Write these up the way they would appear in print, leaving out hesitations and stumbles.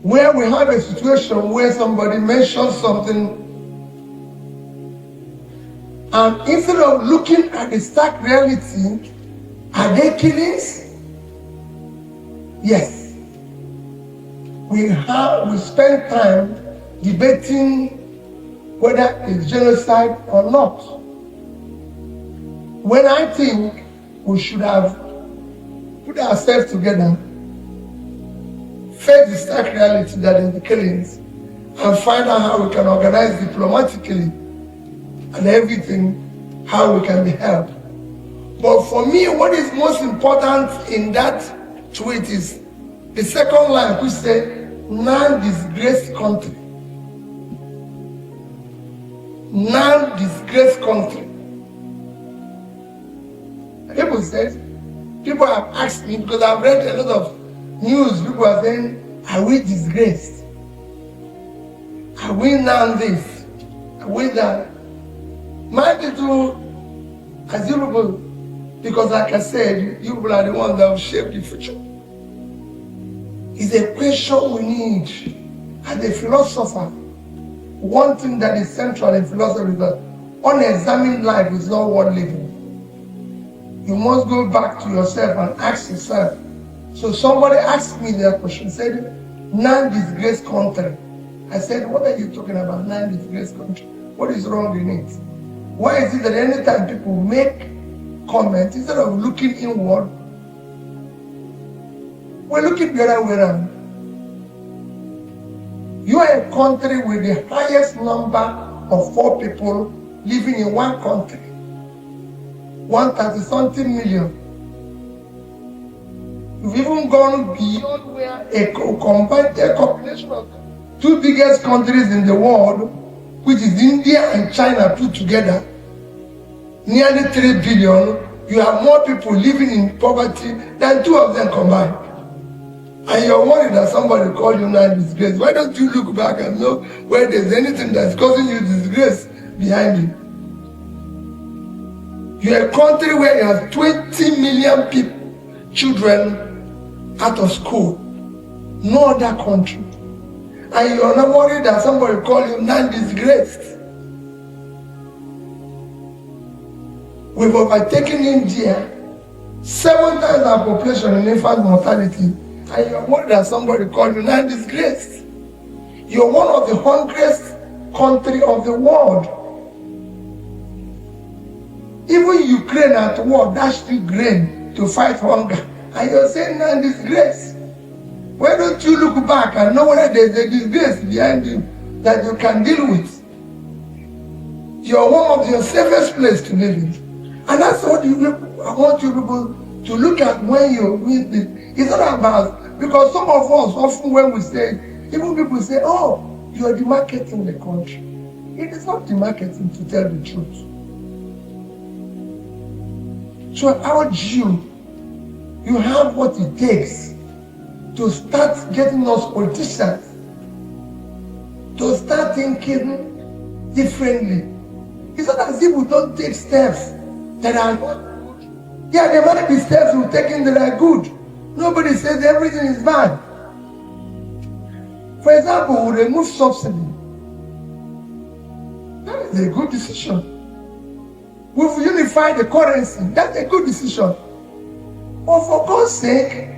where we have a situation where somebody mentions something, and instead of looking at the stark reality, are they killings? Yes. We spend time debating whether it's genocide or not. When I think we should have put ourselves together, face the stark reality that is the killings, and find out how we can organize diplomatically and everything, how we can be helped. But for me, what is most important in that tweet is the second line, which says, non-disgraced country. Non-disgraced country. People have asked me, because I've read a lot of news, people are saying, are we disgraced? Are we now this? Are we that? My people, as you people, because like I said, you people are the ones that will shape the future. It's a question we need. As a philosopher, one thing that is central in philosophy is that unexamined life is not worth living. You must go back to yourself and ask yourself. So somebody asked me that question, said, non-disgraced country. I said, what are you talking about, non-disgraced country? What is wrong in it? Why is it that anytime people make comments, instead of looking inward, we're looking the other way around? You are a country with the highest number of 4 people living in one country. 130-something million. You've even gone beyond where a combined combination of the 2 biggest countries in the world, which is India and China put together, nearly 3 billion, you have more people living in poverty than 2 of them combined. And you're worried that somebody called you now disgrace. Why don't you look back and know where there's anything that's causing you disgrace behind you? You're a country where you have 20 million people, children out of school. No other country. And you're not worried that somebody called you non-disgraced. We've overtaken India, 7 times our population in infant mortality, and you're worried that somebody called you non-disgraced. You're one of the hungriest country of the world. Even Ukraine at war dashed you grain to fight hunger, and you're saying non-disgrace. Why don't you look back and know whether there's a disgrace behind you that you can deal with? You're one of your safest places to live in. And that's what I want you people to look at when you read this. It's not about, because some of us, often when we say, even people say, oh, you're demarketing the country. It is not demarketing, to tell the truth. So I urge you, you have what it takes to start getting us politicians to start thinking differently. It's not as if we don't take steps that are not good. Yeah, there might be steps we're taking that are good. Nobody says everything is bad. For example, we remove subsidy. That is a good decision. We've unified the currency. That's a good decision. But for God's sake,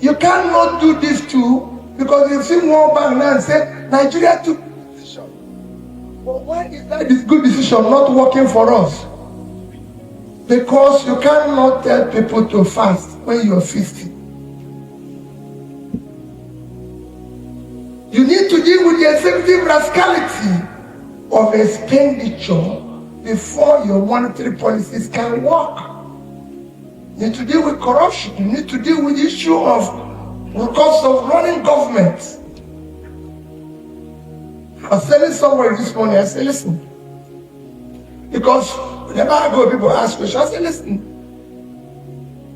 you cannot do this too, because you've seen World Bank now and said Nigeria took this decision. But why is that this good decision not working for us? Because you cannot tell people to fast when you're 50. You need to deal with the executive rascality of expenditure before your monetary policies can work. You need to deal with corruption. You need to deal with the issue of the cost of running government. I was telling somebody this morning, I said, listen, because whenever I go, people ask questions. I said, listen,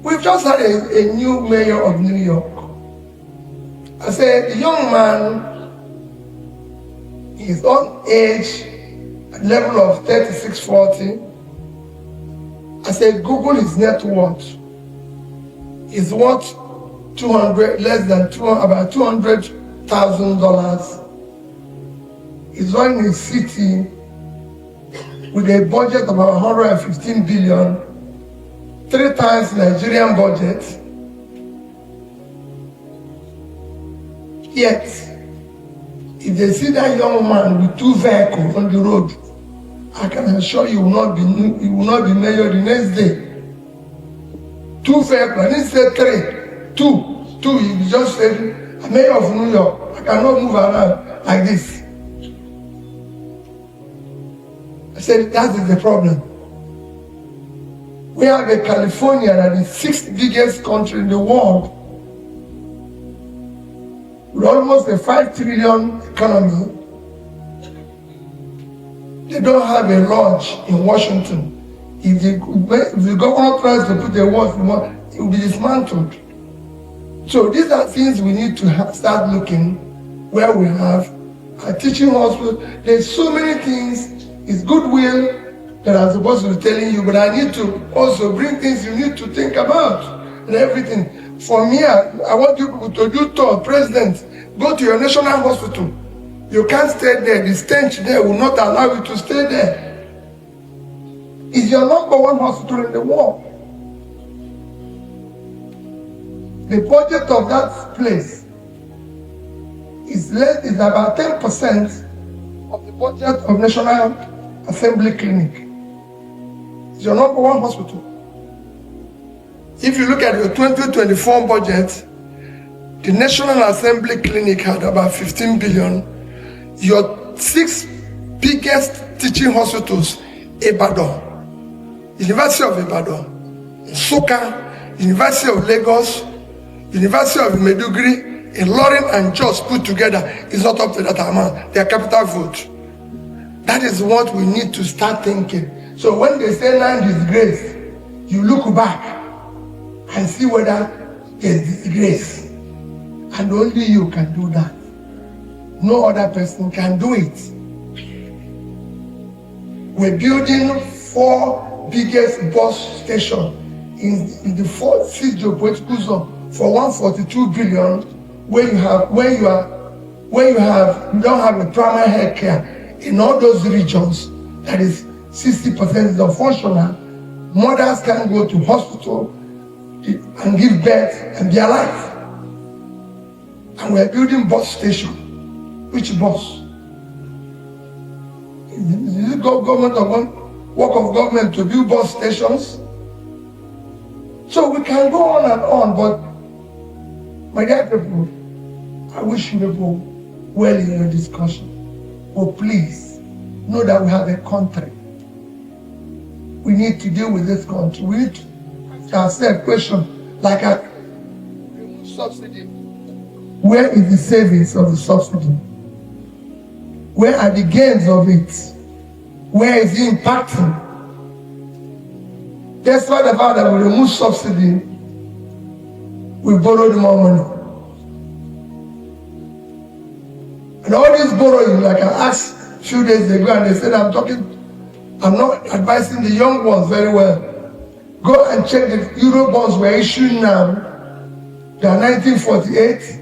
we've just had a new mayor of New York. I said, the young man, his own age, level of 36, 40. I said, Google his net worth. Is worth 200, less than 200, about $200 $100,000 is running a city with a budget of about 115 billion, 3 times Nigerian budget. Yet, if they see that young man with 2 vehicles on the road, I can assure you, he will not be mayor the next day. 2 vehicles, I didn't say 3, 2. He just said, I'm mayor of New York. I cannot move around like this. I said, that is the problem. We have a California that is the 6th biggest country in the world, with almost a 5 trillion economy. They don't have a lodge in Washington. If the governor tries to put a word, it will be dismantled. So these are things we need to start looking where we have a teaching hospital. There's so many things. It's goodwill that I'm supposed to be telling you, but I need to also bring things you need to think about and everything. For me, I want you people to do tour. President, go to your national hospital. You can't stay there. The stench there will not allow you to stay there. It's your #1 hospital in the world. The budget of that place is about 10% of the budget of National Assembly Clinic. It's your #1 hospital. If you look at your 2024 budget, the National Assembly Clinic had about 15 billion. Your 6 biggest teaching hospitals, Ibadan, University of Ibadan, Soka, University of Lagos, University of Maiduguri, Ilorin and Jos put together is not up to that amount. They are capital vote. That is what we need to start thinking. So when they say land disgrace, you look back and see whether there's disgrace. And only you can do that. No other person can do it. We're building 4 biggest bus stations in the 4th geopolitical zone for 142 billion, where you don't have a primary health care in all those regions. That is 60% is unfunctional. Mothers can go to hospital and give birth and be alive. And we're building bus station. Which bus? Is it work of government to build bus stations? So we can go on and on, but my dear people, I wish you people well in your discussion. Oh, please know that we have a country. We need to deal with this country. We need to ask ourselves questions like remove subsidy. Where is the savings of the subsidy? Where are the gains of it? Where is it impacting? Despite the fact that we remove subsidy, we borrowed more money. And all this borrowing, like I asked a few days ago, and they said I'm not advising the young ones very well. Go and check the Euro bonds we're issuing now. They are 1948,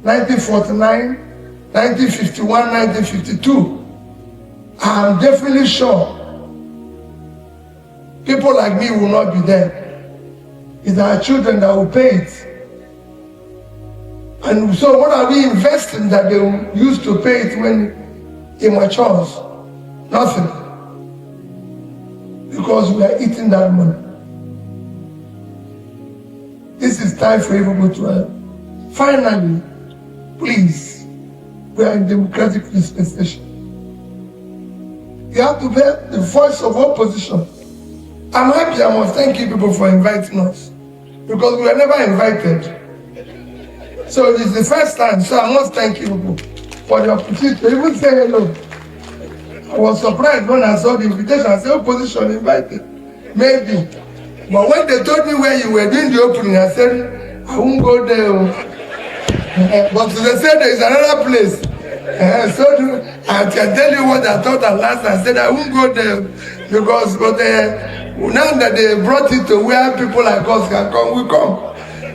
1949, 1951, 1952. I'm definitely sure people like me will not be there. It's our children that will pay it. And so what are we investing that they will use to pay it when it matures? Nothing. Because we are eating that money. This is time for everybody to finally, please, we are in democratic dispensation. You have to be the voice of opposition. I'm happy, I must thank you people for inviting us, because we were never invited. So it is the first time, so I must thank you people for the opportunity to even say hello. I was surprised when I saw the invitation. I said, opposition invited. Maybe. But when they told me where you were doing the opening, I said, I won't go there. But they said there is another place. So I can tell you what I thought at last. I said, I won't go there. Because, now that they brought it to where people like us can come, we come.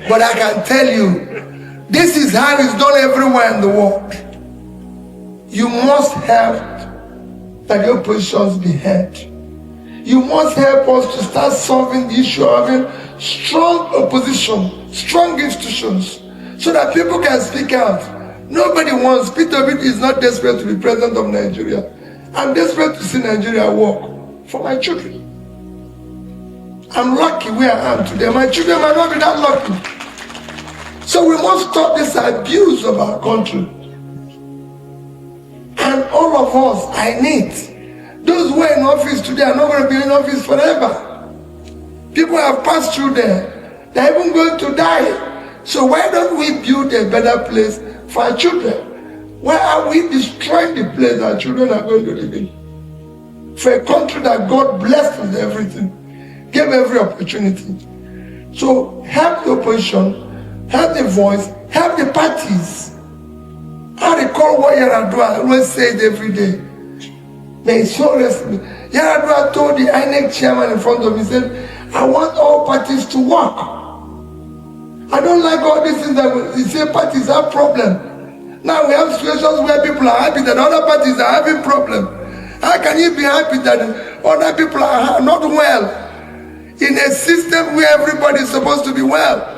But I can tell you This is how it's done everywhere in the world. You must help that your positions be heard. You must help us to start solving the issue of having strong opposition, strong institutions, so that people can speak out. Nobody wants, Peter Obi is not desperate to be president of Nigeria. I'm desperate to see Nigeria work for my children. I'm lucky where I am today. My children might not be that lucky. So we must stop this abuse of our country. And all of us, I need. Those who are in office today are not going to be in office forever. People have passed through there. They're even going to die. So why don't we build a better place for our children? Why are we destroying the place our children are going to live in? For a country that God blessed with everything, gave every opportunity. So help the opposition, help the voice, help the parties. I recall what Yaradua always said every day. May it so rest me. Yaradua told the INEC chairman in front of me, he said, I want all parties to work. I don't like all these things that he said parties have problems. Now we have situations where people are happy that other parties are having problems. How can you be happy that other people are not well in a system where everybody is supposed to be well?